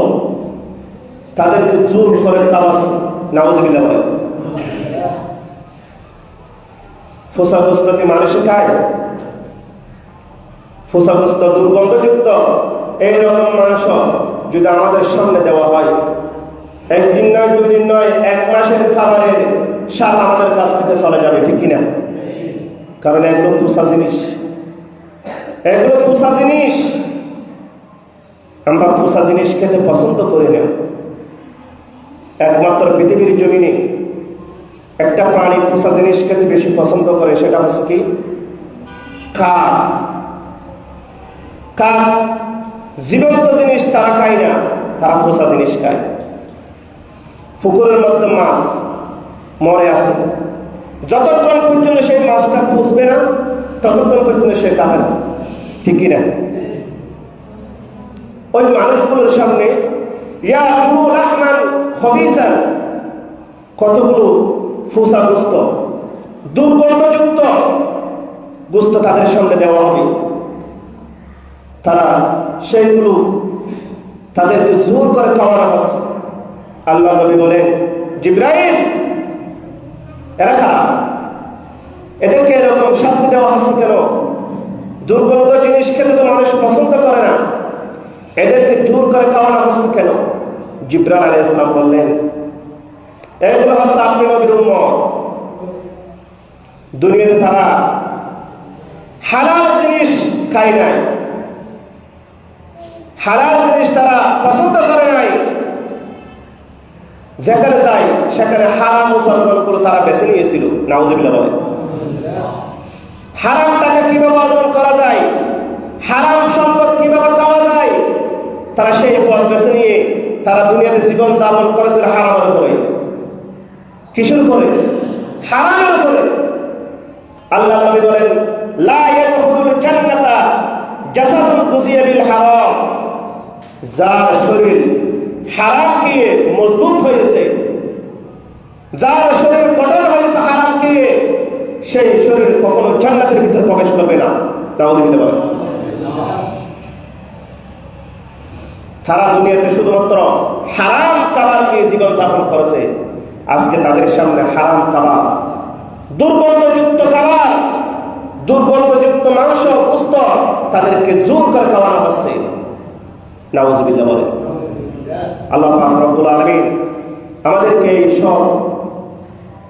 তাদেরকে জোর করে খাওয়াচ্ছে। নাউজুবিল্লাহ বলেন। ফোসা গোস্ত কি মানুষে খায়? ফোসা গোস্ত দুর্গন্ধযুক্ত এইরকম মাংস যদি আমাদের সামনে দেওয়া হয়, একদিন নয়, 2 দিন নয়, 1 মাসের খাবারের স্বাদ আমাদের কাছ থেকে চলে যাবে, ঠিক কিনা? কারণ এগুলো পোষা জিনিস, এগুলো পোষা জিনিস। আমরা পোষা জিনিস খেতে পছন্দ করি না। একমাত্র পৃথিবীর জমিনে একটা প্রাণী পোষা জিনিস খেতে বেশি পছন্দ করে, সেটা হচ্ছে কি? কাক। কাক জীবন্ত জিনিস তারা খায় না, তারা পোষা জিনিস খায়। পুকুরের মধ্যে মাছ মরে আছে, যতক্ষণ পর্যন্ত সেই মাছটা পুষবে না ততক্ষণ পর্যন্ত সে খাবে না, ঠিক কিনা? ওই মানুষগুলোর সামনে কতগুলো ফুসা গোস্ত, দুর্গন্ধযুক্ত গোস্ত তাদের সামনে দেওয়া হবে। তারা সেইগুলো তাদেরকে জোর করে খাওয়ানো হচ্ছে। আল্লাহ নবী বলেন, জিবরাইল, এরা খারাপ, এদেরকে এরকম শাস্তি দেওয়া হচ্ছে কেন? দুর্গন্ধ জিনিস খেতে তো মানুষ পছন্দ করে না, এদেরকে জোর করে খাওয়ানো হচ্ছে কেন? জিবরাইল আলাইহিস সালাম বললেন, এগুলো হচ্ছে আপনি নবীর উম্মত। দুনিয়াতে তারা হালাল জিনিস খায় নাই, হালাল জিনিস তারা পছন্দ করে নাই। যেখানে যায় সেখানে হারাম উপার্জনগুলো তারা বেছে নিয়েছিল। নাউজুবিল্লাহ বলে, হারামটাকে কিভাবে অর্জন করা যায়, হারাম সম্পদ কিভাবে খাওয়া যায়, তারা সেই পথ বেছে নিয়ে তারা দুনিয়াতে জীবন যাপন করেছিল হারামের উপরে। কিসের উপরে? হারামের উপরে। আল্লাহ নবী বলেন, লা ইয়াদখুলুল জান্নাতা জাসাদুন গুজিয়া বিল হারাম। যার শরীর হারাম খেয়ে মজবুত হয়েছে, যার শরীর গঠন হয়েছে হারাম খেয়ে, সেই শরীর কখনো জান্নাতের ভিতরে প্রবেশ করবে না। নাউজুবিল্লাহ বলেন। তারা দুনিয়াতে শুধুমাত্র হারাম খাবার খেয়ে জীবন যাপন করেছে, আজকে তাদের সামনে হারাম খাবার, দুর্গন্ধযুক্ত খাবার, দুর্গন্ধযুক্ত মাংস, গোশত তাদেরকে জোর করে খাওয়ানো হচ্ছে। নাউজুবিল্লাহ বলেন। আল্লাহ পাক রব্বুল আলামিন আমাদেরকে এই সব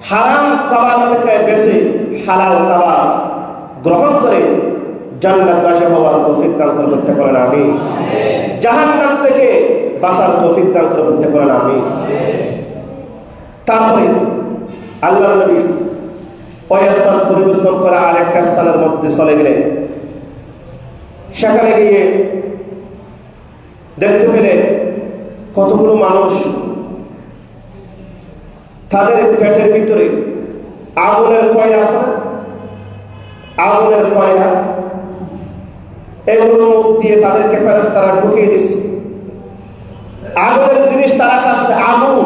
হারাম খাবার থেকে বেঁচে হালাল খাবার গ্রহণ করে জান্নাতবাসী হওয়ার তৌফিক দান করতে পারেন, আমিন। জাহান্নাম থেকে বাঁচার তৌফিক দান করতে পারেন, আমিন। তারপরে আল্লাহ নবী ওই স্থান পরিবর্তন করে আরেকটা স্থানের মধ্যে চলে গেলেন। সেখানে গিয়ে দেখতে পেলেন কতগুলো মানুষ, তাদের পেটের ভিতরে আগুনের কয়লা আছে, আগুনের কয়লা, এগুলো মুখ দিয়ে তাদেরকে ফেরেশতারা ঢুকিয়ে দিচ্ছে। আগুনের জিনিস তারা খাচ্ছে। আগুন,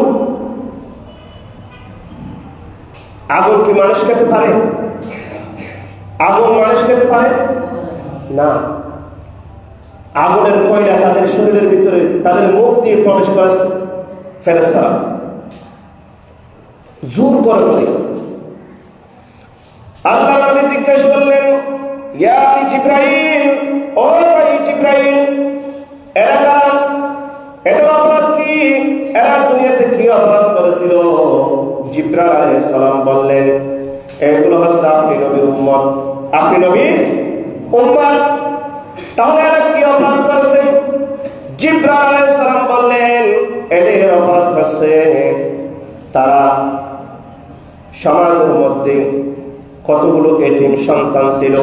আগুন কি মানুষ খেতে পারে? আগুন মানুষ খেতে পারে না। আগুনের কয়লা তাদের শরীরের ভিতরে তাদের মুখ দিয়ে প্রবেশ করেছে ফেরেশতারা জোর করে বলে। আল্লাহ নবী জিজ্ঞেস করলেন, ইয়া জিবরাইল, ও ভাই জিবরাইল, এরা কারা? এদের অপরাধ কি? এরা দুনিয়াতে কি অপরাধ করেছিল? জিবরাইল আলাইহিস সালাম বললেন, এগুলো হচ্ছে আপনি নবীর উম্মত, আপনি নবীর উম্মত। তাহলে এরা কি অপরাধ করেছে? জিবরাইল আলাইহিস সালাম বললেন, এদের অপরাধ করছে তারা সমাজের মধ্যে কতগুলো এতিম সন্তান ছিল।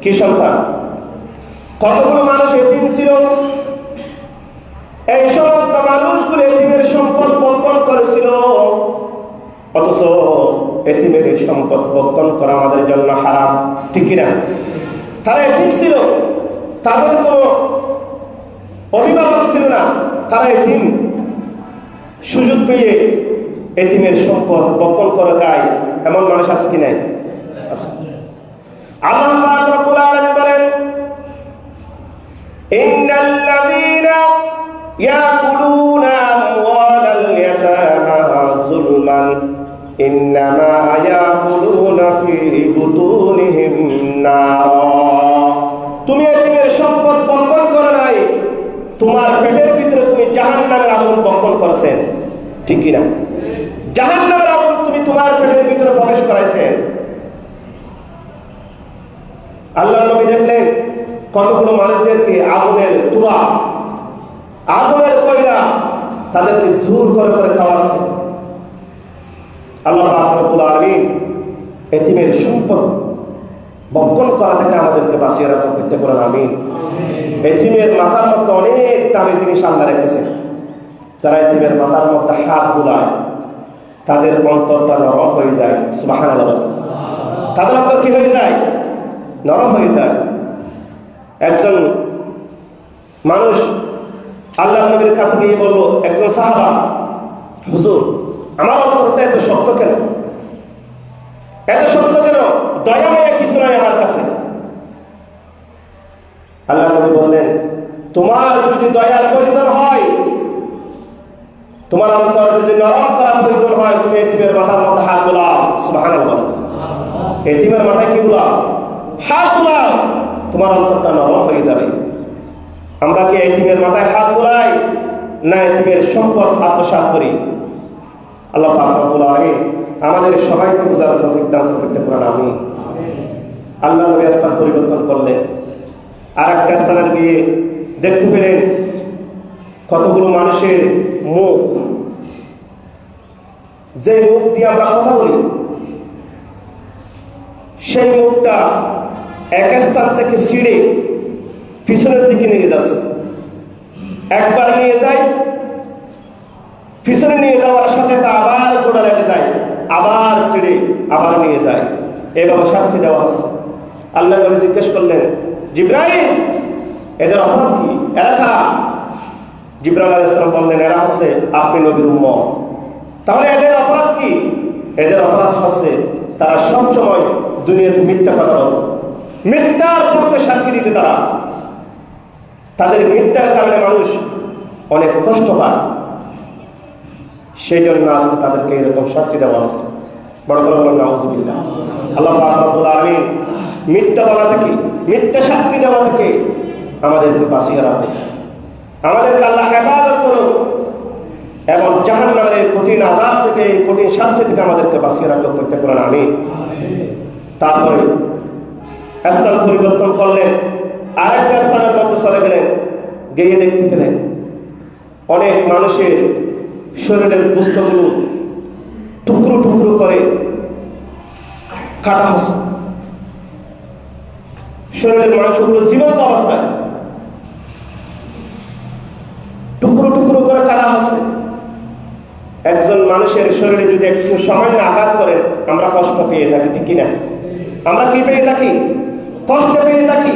কি সন্তান? কতগুলো মানুষ এতিম ছিল। এই সমস্ত মানুষগুলো এতিমের সম্পদ বক্ষণ করেছিল, অথচ এতিমের সম্পদ বক্ষণ করা আমাদের জন্য হারাম, ঠিক কিনা? তারা এতিম ছিল, তাদের কোনো অভিভাবক ছিল না, তারা এতিম। সুযোগ পেয়ে এতিমের সম্পদ বক্ষণ করে খায় এমন মানুষ আছে কি নাই? আছে। আল্লাহ পাক রব্বুল আলামিন বলেন, ইন্নাল্লাযীনা ইয়াকুলুনা আমওয়ালাল ইয়াতামা যুলমান ইন্নামা ইয়াকুলুনা ফি বুতুনিহিম নার। তুমি এতিমের সম্পদ বক্ষণ করো নাই, তোমার পেটের ভিতরে তুমি জাহান্নামের আগুন বক্ষণ করেছেন, ঠিক কিনা? জাহান্নামের আগুন তুমি তোমার পেটের ভিতরে প্রবেশ করাইছেন। আল্লাহ নবী দেখলেন কতগুলো মানুষদেরকে আগুনের তুলা, আগুনের কয়লা তাদেরকে জোর করে করে খাওয়াচ্ছে। আল্লাহ পাক রব্বুল আলামিন এতিমের সম্পদ বক্ষণ করা থেকে আমাদেরকে বাঁচিয়ে রাখুন, করতে পারেন আমিন। এতিমের মাথার মধ্যে অনেক দামি জিনিস আল্লাহ রেখেছেন। যারা এতিমের মাথার মধ্যে হাত বুলায় তাদের অন্তরটা নরম হয়ে যায়, সুবহানাল্লাহ। তাদের অন্তর কি হয়ে যায়? নরম হয়ে যায়। একজন মানুষ আল্লাহ নবীর কাছে গিয়ে বলল, একজন সাহাবা, হুজুর আমার অন্তরটা এত শক্ত কেন, এত শক্ত কেন, দয়া মায়া কিছু নয় আমার কাছে। আল্লাহ নবী বললেন, তোমার যদি দয়ার প্রয়োজন হয়, তোমার অন্তর যদি নরম করার প্রয়োজন হয়, তুমি এতিমের মাথার মধ্যে হাত বুলাও, সুবহানাল্লাহ। এতিমের মাথায় কি বুলাও? হাত বুলাও, তোমার অন্তরটা নরম হয়ে যাবে। আমরা কি এতিমের মাথায় হাত বুলাই, না এতিমের সম্পদ আত্মসাৎ করি? আল্লাহ পাক রব্বুল আলামিন আমাদের সবাইকে বোঝার তৌফিক দান করতে পারেন, আমিন। আল্লাহ নবী স্থান পরিবর্তন করলেন, আর একটা স্থানে গিয়ে দেখতে পেলেন কতগুলো মানুষের মুখ, যে মুখ দিয়ে আমরা কথা বলি, সেই মুখটা এক স্থান থেকে ছিঁড়ে পিছনের দিকে নিয়ে যাচ্ছে। একবার নিয়ে যায়, পিছনে নিয়ে যাওয়ার সাথে তা আবার জোড়া লেগে যায়, আবার ছিঁড়ে আবার নিয়ে যায়। এভাবে শাস্তি দেওয়া হচ্ছে। আল্লাহ নবী জিজ্ঞেস করলেন, জিবরাইল এদের অপরাধ কি, এরা কারা? জিবরাইল আলাইহিস সালাম বললেন, এরা হচ্ছে আপনি নবীর উম্মত। তাহলে এদের অপরাধ কি? এদের অপরাধ হচ্ছে তারা সবসময় দুনিয়াতে মিথ্যা কথা বলত, মিথ্যার পক্ষে সাক্ষী দিতে। তাদের মিথ্যার কারণে মানুষ অনেক কষ্ট পায়, সেই জন্য আজকে তাদেরকে এরকম শাস্তি দেওয়া হচ্ছে। বড় করে বলেন নাউযুবিল্লাহ। আল্লাহ পাক রব্বুল আলামিন মিথ্যা বলা থেকে, মিথ্যা সাক্ষী দেওয়া থেকে আমাদেরকে বাঁচিয়ে রাখুন, আমাদেরকে আল্লাহ হেফাজত করুন, এবং জাহান্নামের কঠিন আযাব থেকে, কঠিন শাস্তি থেকে আমাদেরকে বাঁচিয়ে রাখুন, করতে পারেন আমিন। তারপরে স্থান পরিবর্তন করলেন, আরেকটা স্থানের মধ্যে চলে গেলেন, গিয়ে দেখতে পেলেন অনেক মানুষের শরীরের বস্তুগুলো টুকরো টুকরো করে কাটা হচ্ছে। শরীরের মাংসগুলো জীবন্ত অবস্থায় টুকরো টুকরো করে কাটা হচ্ছে। একজন মানুষের শরীরে যদি একটু সামান্য আঘাত করেন, আমরা কষ্ট পেয়ে থাকি, ঠিক কিনা? আমরা কি পেয়ে থাকি? কষ্ট পেয়ে থাকি।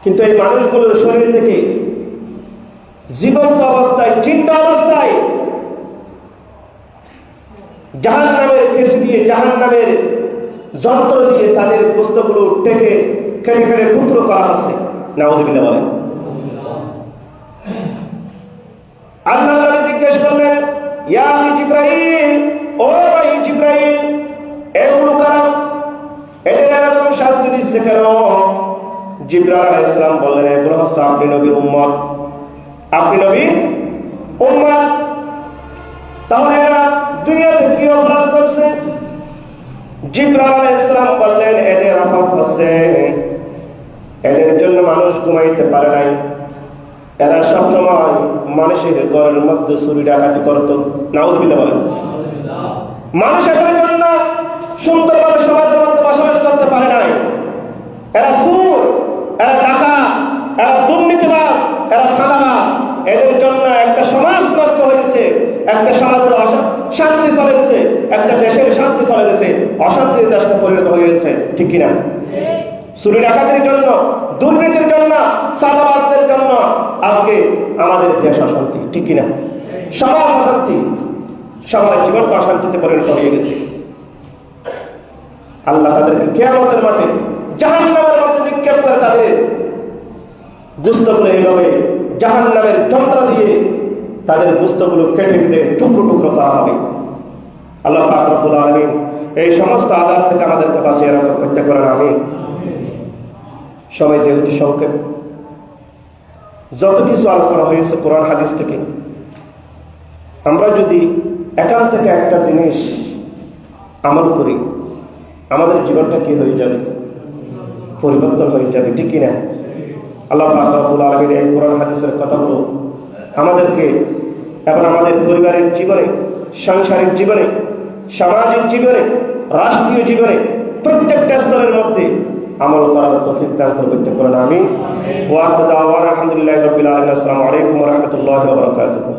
কিন্তু এই মানুষগুলোর শরীর থেকে জীবন্ত অবস্থায়, চিন্তা অবস্থায় জাহান্নামের কেশি দিয়ে, জাহান্নামের যন্ত্র দিয়ে তাদের বস্তুগুলো টেকে কেটে কেটে টুকরো করা হচ্ছে। নাউযুবিল্লাহ বলেন। আল্লাহ নবী জিজ্ঞেস করলেন, ইয়া জিবরাইল, ও ভাই জিবরাইল, এগুলো কারা? এদের এরকম শাস্তি দিচ্ছে কেন? জিবরাইল আলাইহিস সালাম বললেন, এগুলো হচ্ছে আপনি নবীর উম্মত, আপনি নবীর উম্মত। তাহলে এরা দুনিয়াতে কি অপরাধ করছে? জিবরাইল আলাইহিস সালাম বললেন, এদের অপরাধ হচ্ছে এদের জন্য মানুষ ঘুমাইতে পারে নাই। এরা সবসময় মানুষের ঘরের মধ্যে চুরি ডাকাতি করত। নাউযুবিল্লাহ বলেন। মানুষ এদের জন্য সুন্দরভাবে সমাজের মধ্যে বসবাস করতে পারে নাই। এরা চোর, এরা ডাকাত, এরা দুর্নীতিবাজ, এরা সাদাবাজ। এদের জন্য একটা সমাজ নষ্ট হয়েছে, একটা সমাজের শান্তি চলে গেছে, একটা দেশের শান্তি চলে গেছে, অশান্তির দেশটা পরিণত হয়ে গেছে, ঠিক কিনা? চুরি ডাকাতির জন্য, দুর্নীতির জন্য, সাদাবাজদের জন্য আজকে আমাদের দেশ অশান্তি, ঠিক কিনা? সমাজ অশান্তি, সবার জীবন অশান্তিতে পরিণত হয়ে গেছে। আল্লাহ তাদেরকে কিয়ামতের মাঠে জাহান্নামের মধ্যে নিক্ষেপ করে তাদের গোশতগুলো এইভাবে জাহান্নামের যন্ত্র দিয়ে তাদের গোশতগুলো কেটে কেটে টুকরো টুকরো করা হবে। আল্লাহ পাক রব্বুল আলামিন এই সমস্ত আযাব থেকে আমাদেরকে বাঁচিয়ে রাখার চেষ্টা করেন। আমি সময় যেহেতু সংক্ষেপ, যত কিছু আলোচনা হয়েছে কোরআন হাদিস থেকে, আমরা যদি একান্ত থেকে একটা জিনিস আমল করি, আমাদের জীবনটা কি হয়ে যাবে? পরিবর্তন হয়ে যাবে, ঠিক কিনা? আল্লাহ পাক রব্বুল আলামিন এই কোরআন হাদিসের কথাগুলো আমাদেরকে এবং আমাদের পরিবারের জীবনে, সাংসারিক জীবনে, সামাজিক জীবনে, রাষ্ট্রীয় জীবনে, প্রত্যেকটা স্তরের মধ্যে আমল করার তৌফিক দান করতে পারেন। আমি ওয়া আখিরু দাওয়ানা আলহামদুলিল্লাহি রাব্বিল আলামিন। আসসালামু আলাইকুম ওয়া রাহমাতুল্লাহি ওয়া বারাকাতুহু।